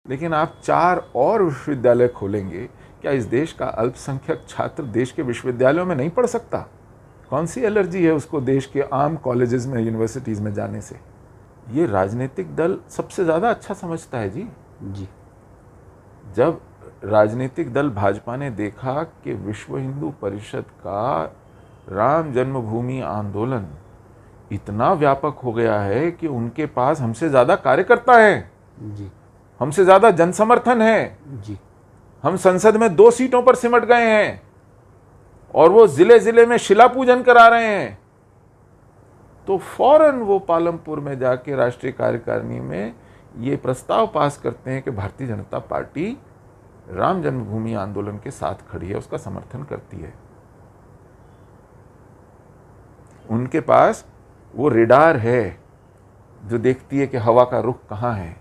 लेकिन आप 4 और विश्वविद्यालय खोलेंगे, क्या इस देश का अल्पसंख्यक छात्र देश के विश्वविद्यालयों में नहीं पढ़ सकता? कौन सी एलर्जी है उसको देश के आम कॉलेजेस में, यूनिवर्सिटीज़ में जाने से? ये राजनीतिक दल सबसे ज़्यादा अच्छा समझता है जी। जब राजनीतिक दल भाजपा ने देखा कि विश्व हिंदू परिषद का राम जन्मभूमि आंदोलन इतना व्यापक हो गया है कि उनके पास हमसे ज़्यादा कार्यकर्ता हैं, हमसे ज़्यादा जनसमर्थन है, हम संसद में 2 सीटों पर सिमट गए हैं और वो जिले जिले में शिला पूजन करा रहे हैं, तो फौरन वो पालमपुर में जाके राष्ट्रीय कार्यकारिणी में ये प्रस्ताव पास करते हैं कि भारतीय जनता पार्टी राम जन्मभूमि आंदोलन के साथ खड़ी है, उसका समर्थन करती है। उनके पास वो रेडार है जो देखती है कि हवा का रुख कहां है।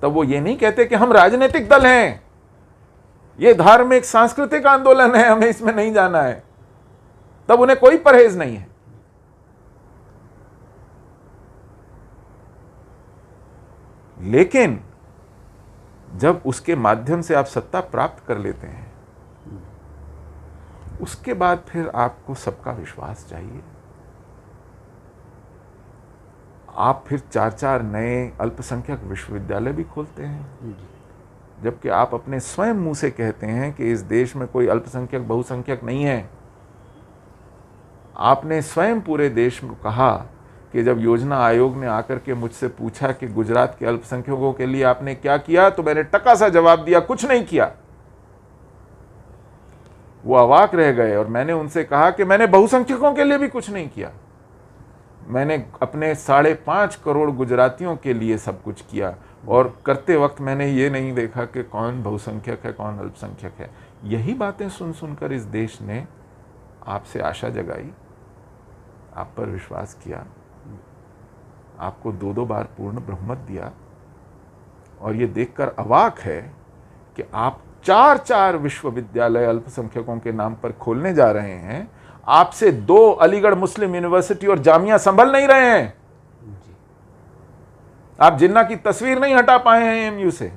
तब वो ये नहीं कहते कि हम राजनीतिक दल हैं, ये धार्मिक सांस्कृतिक आंदोलन है, हमें इसमें नहीं जाना है। तब उन्हें कोई परहेज नहीं है। लेकिन जब उसके माध्यम से आप सत्ता प्राप्त कर लेते हैं, उसके बाद फिर आपको सबका विश्वास चाहिए। आप फिर 4-4 नए अल्पसंख्यक विश्वविद्यालय भी खोलते हैं, जबकि आप अपने स्वयं मुंह से कहते हैं कि इस देश में कोई अल्पसंख्यक बहुसंख्यक नहीं है। आपने स्वयं पूरे देश में कहा कि जब योजना आयोग ने आकर के मुझसे पूछा कि गुजरात के अल्पसंख्यकों के लिए आपने क्या किया, तो मैंने टका सा जवाब दिया, कुछ नहीं किया। वो अवाक रह गए और मैंने उनसे कहा कि मैंने बहुसंख्यकों के लिए भी कुछ नहीं किया, मैंने अपने 5.5 करोड़ गुजरातियों के लिए सब कुछ किया, और करते वक्त मैंने ये नहीं देखा कि कौन बहुसंख्यक है कौन अल्पसंख्यक है। यही बातें सुन सुनकर इस देश ने आपसे आशा जगाई, आप पर विश्वास किया, आपको 2-2 बार पूर्ण बहुमत दिया, और ये देखकर अवाक है कि आप 4-4 विश्वविद्यालय अल्पसंख्यकों के नाम पर खोलने जा रहे हैं। आपसे 2 अलीगढ़ मुस्लिम यूनिवर्सिटी और जामिया संभल नहीं रहे हैं। आप जिन्ना की तस्वीर नहीं हटा पाए हैं एमयू से,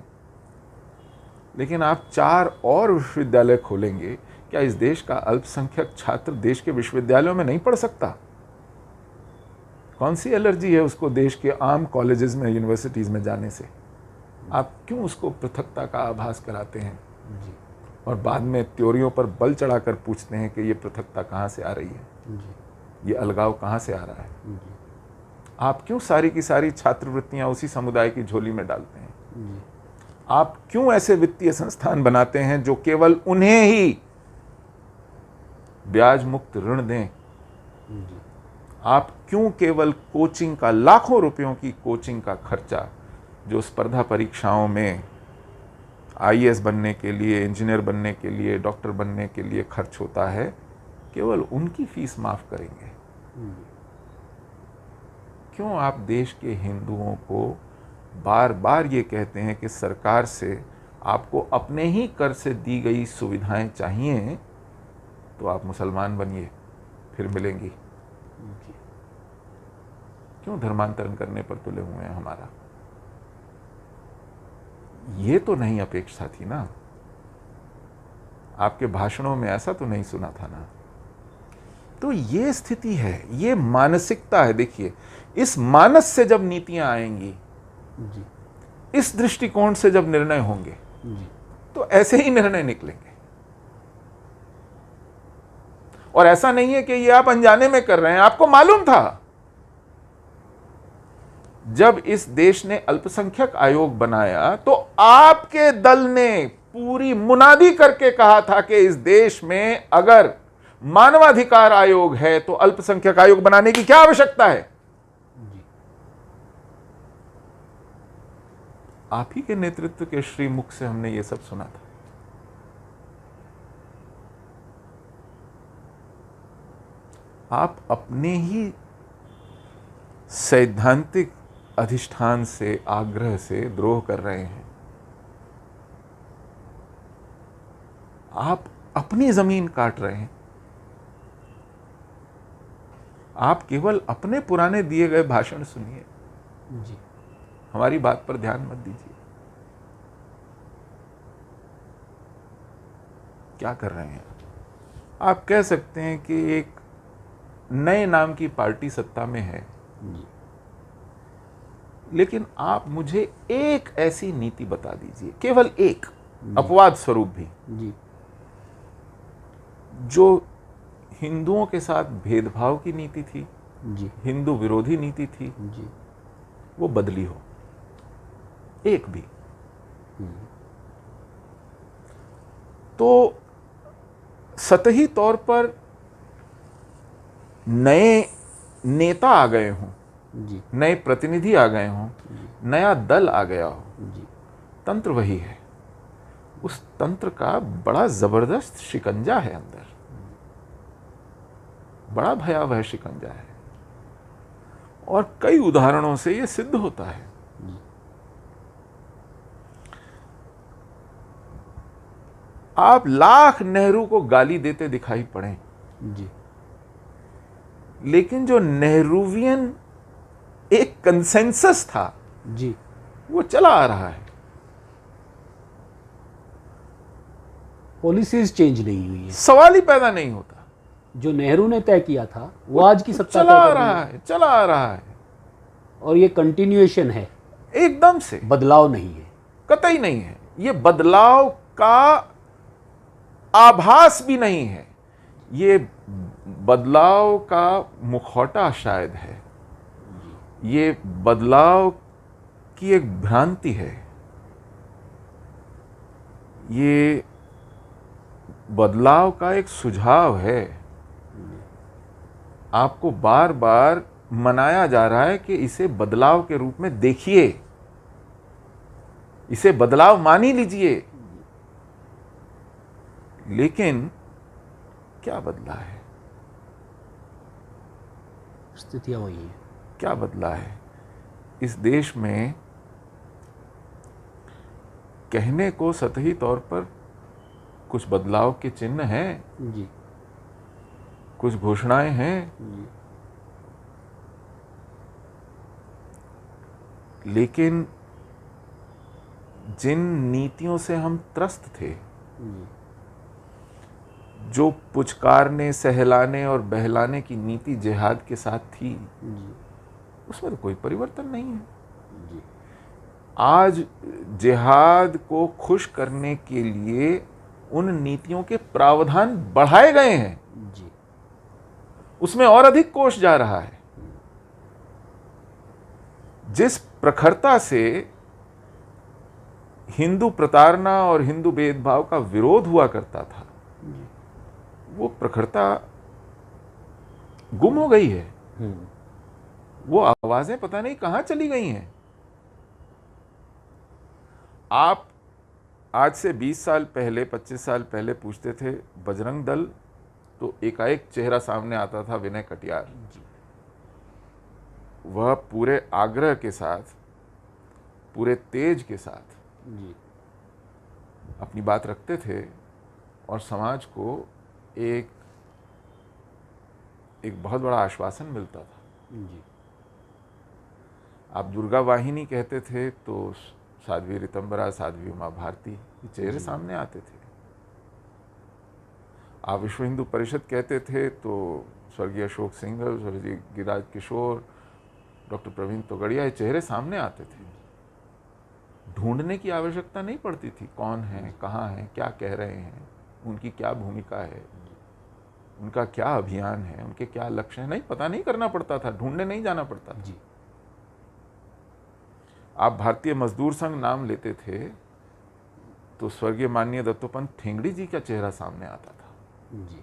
लेकिन आप 4 और विश्वविद्यालय खोलेंगे, क्या इस देश का अल्पसंख्यक छात्र देश के विश्वविद्यालयों में नहीं पढ़ सकता? कौन सी एलर्जी है उसको देश के आम कॉलेजेस में, यूनिवर्सिटीज़ में जाने से? आप क्यों उसको पृथकता का आभास कराते हैं और बाद में त्योरियों पर बल चढ़ाकर पूछते हैं कि ये पृथकता कहाँ से आ रही है, ये अलगाव कहाँ से आ रहा है? आप क्यों सारी की सारी छात्रवृत्तियाँ उसी समुदाय की झोली में डालते हैं? आप क्यों ऐसे वित्तीय संस्थान बनाते हैं जो केवल उन्हें ही ब्याज मुक्त ऋण दें? आप क्यों केवल कोचिंग का, लाखों रुपयों की कोचिंग का खर्चा जो स्पर्धा परीक्षाओं में आईएएस बनने के लिए, इंजीनियर बनने के लिए, डॉक्टर बनने के लिए खर्च होता है, केवल उनकी फीस माफ करेंगे? क्यों आप देश के हिंदुओं को बार बार ये कहते हैं कि सरकार से आपको अपने ही कर से दी गई सुविधाएं चाहिए, तो आप मुसलमान बनिए फिर मिलेंगी? क्यों धर्मांतरण करने पर तुले हुए हैं हमारा? ये तो नहीं अपेक्षा थी ना, आपके भाषणों में ऐसा तो नहीं सुना था ना। तो ये स्थिति है, ये मानसिकता है। देखिए, इस मानस से जब नीतियां आएंगी, इस दृष्टिकोण से जब निर्णय होंगे, तो ऐसे ही निर्णय निकलेंगे। और ऐसा नहीं है कि ये आप अनजाने में कर रहे हैं, आपको मालूम था। जब इस देश ने अल्पसंख्यक आयोग बनाया तो आपके दल ने पूरी मुनादी करके कहा था कि इस देश में अगर मानवाधिकार आयोग है तो अल्पसंख्यक आयोग बनाने की क्या आवश्यकता है? आप ही के नेतृत्व के श्रीमुख से हमने ये सब सुना था। आप अपने ही सैद्धांतिक अधिष्ठान से, आग्रह से द्रोह कर रहे हैं। आप अपनी जमीन काट रहे हैं। आप केवल अपने पुराने दिए गए भाषण सुनिए, हमारी बात पर ध्यान मत दीजिए। क्या कर रहे हैं? आप कह सकते हैं कि एक नए नाम की पार्टी सत्ता में है, लेकिन आप मुझे एक ऐसी नीति बता दीजिए, केवल एक, अपवाद स्वरूप भी, जी, जो हिंदुओं के साथ भेदभाव की नीति थी, जी, हिंदू विरोधी नीति थी, जी, वो बदली हो, एक भी। तो सतही तौर पर नए नेता आ गए हों, जी, नए प्रतिनिधि आ गए हों, नया दल आ गया हो, जी, तंत्र वही है। उस तंत्र का बड़ा जबरदस्त शिकंजा है अंदर, बड़ा भयावह शिकंजा है, और कई उदाहरणों से यह सिद्ध होता है। आप लाख नेहरू को गाली देते दिखाई पड़े, जी, लेकिन जो नेहरूवियन एक कंसेंसस था, जी, वो चला आ रहा है। पॉलिसीज चेंज नहीं हुई है, सवाल ही पैदा नहीं होता। जो नेहरू ने तय किया था वो आज की सत्ता चला तय आ कर रही रहा है, चला आ रहा है, और ये कंटिन्यूएशन है, एकदम से बदलाव नहीं है। कतई नहीं है। ये बदलाव का आभास भी नहीं है, ये बदलाव का मुखौटा शायद है, ये बदलाव की एक भ्रांति है, ये बदलाव का एक सुझाव है। आपको बार बार मनाया जा रहा है कि इसे बदलाव के रूप में देखिए, इसे बदलाव मान ही लीजिए, लेकिन क्या बदला है? स्थितियां वही हैं। क्या बदला है? इस देश में कहने को सतही तौर पर कुछ बदलाव के चिन्ह हैं, जी, कुछ घोषणाएं हैं, जी, लेकिन जिन नीतियों से हम त्रस्त थे, जी, जो पुचकारने, सहलाने और बहलाने की नीति जिहाद के साथ थी, जी, उसमें तो कोई परिवर्तन नहीं है। जी, आज जिहाद को खुश करने के लिए उन नीतियों के प्रावधान बढ़ाए गए हैं, जी, उसमें और अधिक कोष जा रहा है। जिस प्रखरता से हिंदू प्रताड़ना और हिंदू भेदभाव का विरोध हुआ करता था, वो प्रखरता गुम हो गई है। वो आवाजें पता नहीं कहां चली गई हैं। आप आज से 20 साल पहले, 25 साल पहले पूछते थे बजरंग दल, तो एकाएक चेहरा सामने आता था विनय कटियार। वह पूरे आग्रह के साथ, पूरे तेज के साथ जी, अपनी बात रखते थे और समाज को एक बहुत बड़ा आश्वासन मिलता था। जी, आप दुर्गा वाहिनी कहते थे तो साध्वी ऋतंबरा, साध्वी उमा भारती, ये चेहरे सामने आते थे। आप विश्व हिंदू परिषद कहते थे तो स्वर्गीय अशोक सिंघल, स्वर्गीय गिरिराज किशोर, डॉक्टर प्रवीण तोगड़िया, ये चेहरे सामने आते थे। ढूंढने की आवश्यकता नहीं पड़ती थी, कौन है, कहाँ है, क्या कह रहे हैं, उनकी क्या भूमिका है, उनका क्या अभियान है, उनके क्या लक्ष्य हैं, नहीं, पता नहीं करना पड़ता था, ढूंढने नहीं जाना पड़ता था। जी, आप भारतीय मजदूर संघ नाम लेते थे तो स्वर्गीय माननीय दत्तोपंत ठेंगड़ी जी का चेहरा सामने आता था। जी,